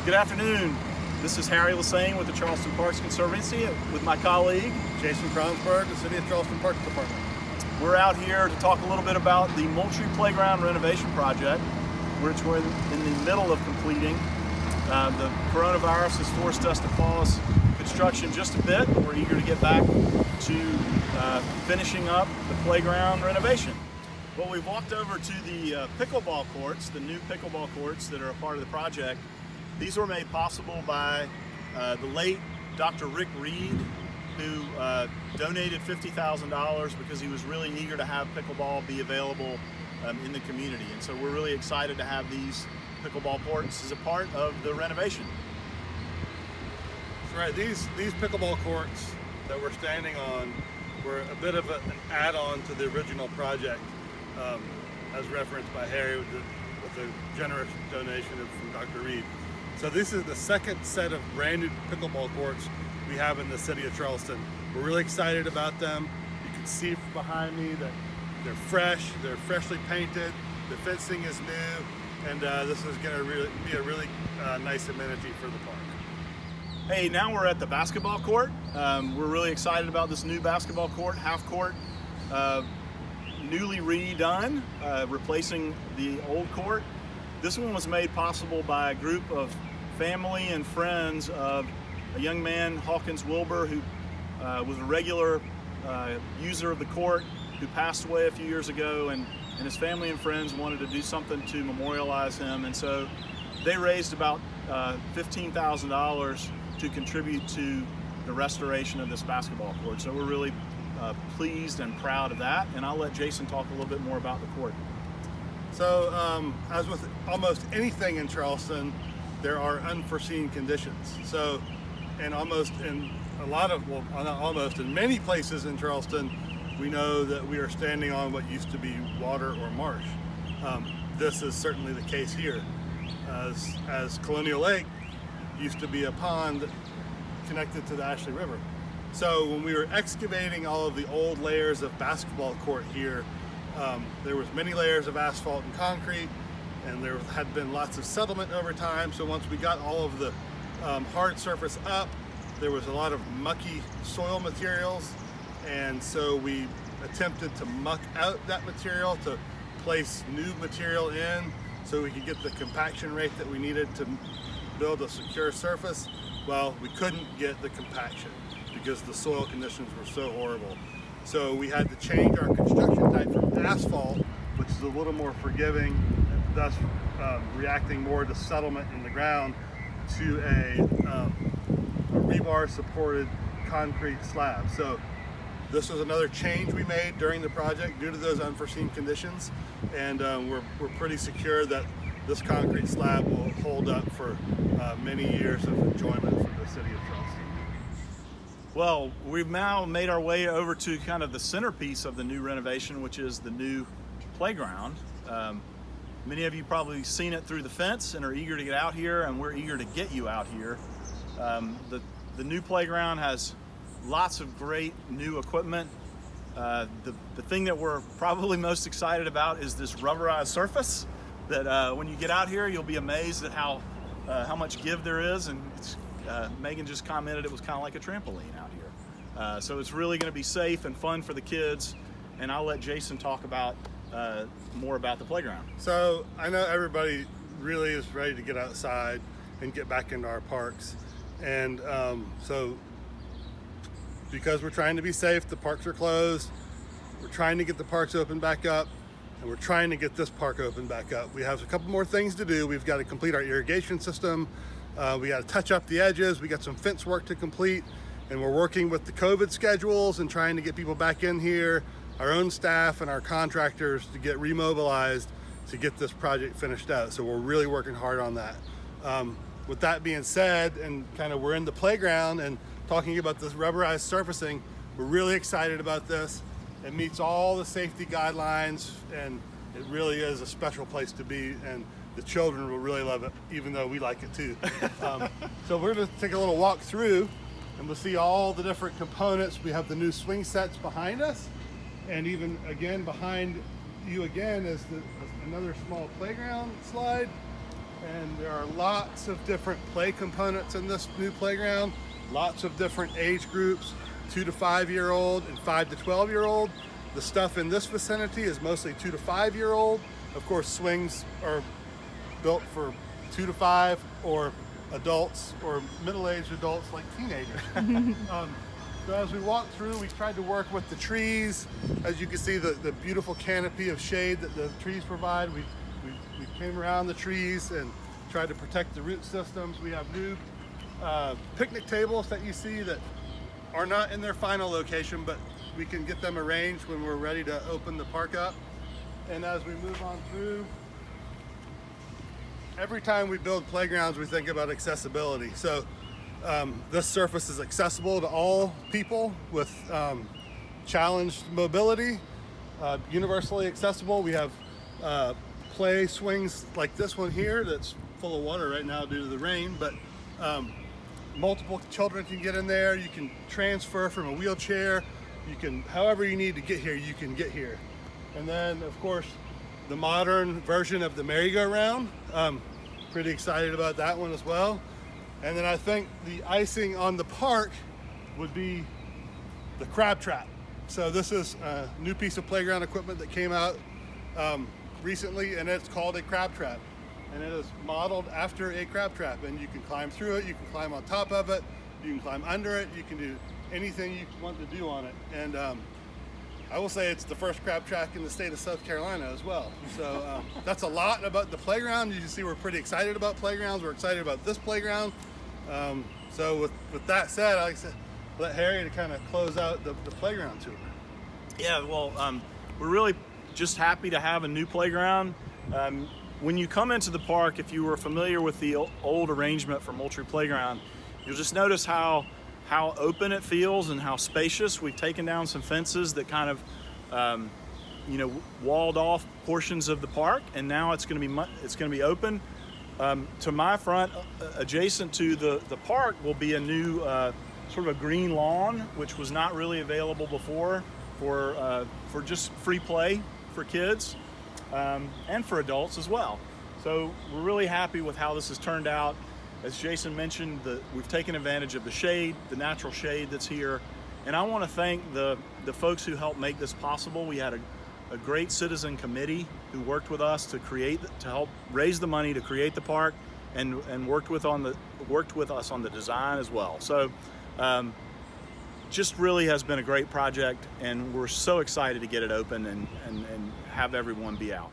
Good afternoon. This is Harry Lesesne with the Charleston Parks Conservancy with my colleague Jason Kronsberg, the City of Charleston Parks Department. We're out here to talk a little bit about the Moultrie Playground renovation project, which we're in the middle of completing. The coronavirus has forced us to pause construction just a bit, but we're eager to get back to finishing up the playground renovation. Well, we've walked over to the pickleball courts, the new pickleball courts that are a part of the project. These were made possible by the late Dr. Rick Reed, who donated $50,000 because he was really eager to have pickleball be available in the community. And so we're really excited to have these pickleball courts as a part of the renovation. That's right. These pickleball courts that we're standing on were a bit of an add-on to the original project, as referenced by Harry with the generous donation from Dr. Reed. So this is the second set of brand new pickleball courts we have in the city of Charleston. We're really excited about them. You can see behind me that they're fresh, they're freshly painted, the fencing is new, and this is going to be a really nice amenity for the park. Hey, now we're at the basketball court. We're really excited about this new basketball court, half court, newly redone, replacing the old court. This one was made possible by a group of family and friends of a young man, Hawkins Wilbur, who was a regular user of the court, who passed away a few years ago, and his family and friends wanted to do something to memorialize him, and so they raised about $15,000 to contribute to the restoration of this basketball court. So we're really pleased and proud of that, and I'll let Jason talk a little bit more about the court. So as with almost anything in Charleston, there are unforeseen conditions. So, and in many places in Charleston, we know that we are standing on what used to be water or marsh. This is certainly the case here, as Colonial Lake used to be a pond connected to the Ashley River. So when we were excavating all of the old layers of basketball court here, there was many layers of asphalt and concrete, and there had been lots of settlement over time. So once we got all of the hard surface up, there was a lot of mucky soil materials, and so we attempted to muck out that material to place new material in so we could get the compaction rate that we needed to build a secure surface. Well, we couldn't get the compaction because the soil conditions were so horrible. So we had to change our construction type from asphalt, which is a little more forgiving, thus reacting more to settlement in the ground, to a rebar supported concrete slab. So this was another change we made during the project due to those unforeseen conditions, and we're pretty secure that this concrete slab will hold up for many years of enjoyment for the city of Charleston. Well, we've now made our way over to kind of the centerpiece of the new renovation, which is the new playground. Many of you probably seen it through the fence and are eager to get out here, and we're eager to get you out here. The new playground has lots of great new equipment. The thing that we're probably most excited about is this rubberized surface that when you get out here, you'll be amazed at how much give there is, and Megan just commented it was kind of like a trampoline out here. So it's really going to be safe and fun for the kids, and I'll let Jason talk about more about the playground. So I know everybody really is ready to get outside and get back into our parks, and so because we're trying to be safe, the parks are closed. We're trying to get the parks open back up, and we're trying to get this park open back up. We have a couple more things to do. We've got to complete our irrigation system. We got to touch up the edges. We got some fence work to complete, and we're working with the COVID schedules and trying to get people back in here, our own staff and our contractors, to get remobilized to get this project finished out. So we're really working hard on that. With that being said, and kind of we're in the playground and talking about this rubberized surfacing, we're really excited about this. It meets all the safety guidelines, and it really is a special place to be, and the children will really love it, even though we like it too. So we're gonna take a little walk through, and we'll see all the different components. We have the new swing sets behind us, and even again behind you again is another small playground slide. And there are lots of different play components in this new playground, lots of different age groups, 2 to 5 year old and 5 to 12 year old. The stuff in this vicinity is mostly 2 to 5 year old. Of course, swings are built for 2 to 5 or adults or middle-aged adults like teenagers. So as we walk through, we tried to work with the trees. As you can see, the beautiful canopy of shade that the trees provide. We came around the trees and tried to protect the root systems. We have new picnic tables that you see that are not in their final location, but we can get them arranged when we're ready to open the park up. And as we move on through, every time we build playgrounds, we think about accessibility. So this surface is accessible to all people with challenged mobility, universally accessible. We have play swings like this one here that's full of water right now due to the rain, but multiple children can get in there. You can transfer from a wheelchair. You can, however you need to get here, you can get here. And then, of course, the modern version of the merry-go-round. Pretty excited about that one as well. And then I think the icing on the park would be the crab trap. So this is a new piece of playground equipment that came out recently, and it's called a crab trap. And it is modeled after a crab trap, and you can climb through it, you can climb on top of it, you can climb under it, you can do anything you want to do on it. And I will say it's the first crab track in the state of South Carolina as well. So that's a lot about the playground. You can see we're pretty excited about playgrounds. We're excited about this playground. So with that said, I'd like to let Harry to kind of close out the playground tour. Yeah, well, we're really just happy to have a new playground. When you come into the park, if you were familiar with the old arrangement for Moultrie Playground, you'll just notice how open it feels and how spacious. We've taken down some fences that kind of, walled off portions of the park, and now it's going to be open. To my front, adjacent to the park, will be a new sort of a green lawn, which was not really available before for just free play for kids and for adults as well. So we're really happy with how this has turned out. As Jason mentioned, we've taken advantage of the shade, the natural shade that's here. And I want to thank the folks who helped make this possible. We had a great citizen committee who worked with us to help raise the money to create the park, and worked with us on the design as well. So just really has been a great project, and we're so excited to get it open and have everyone be out.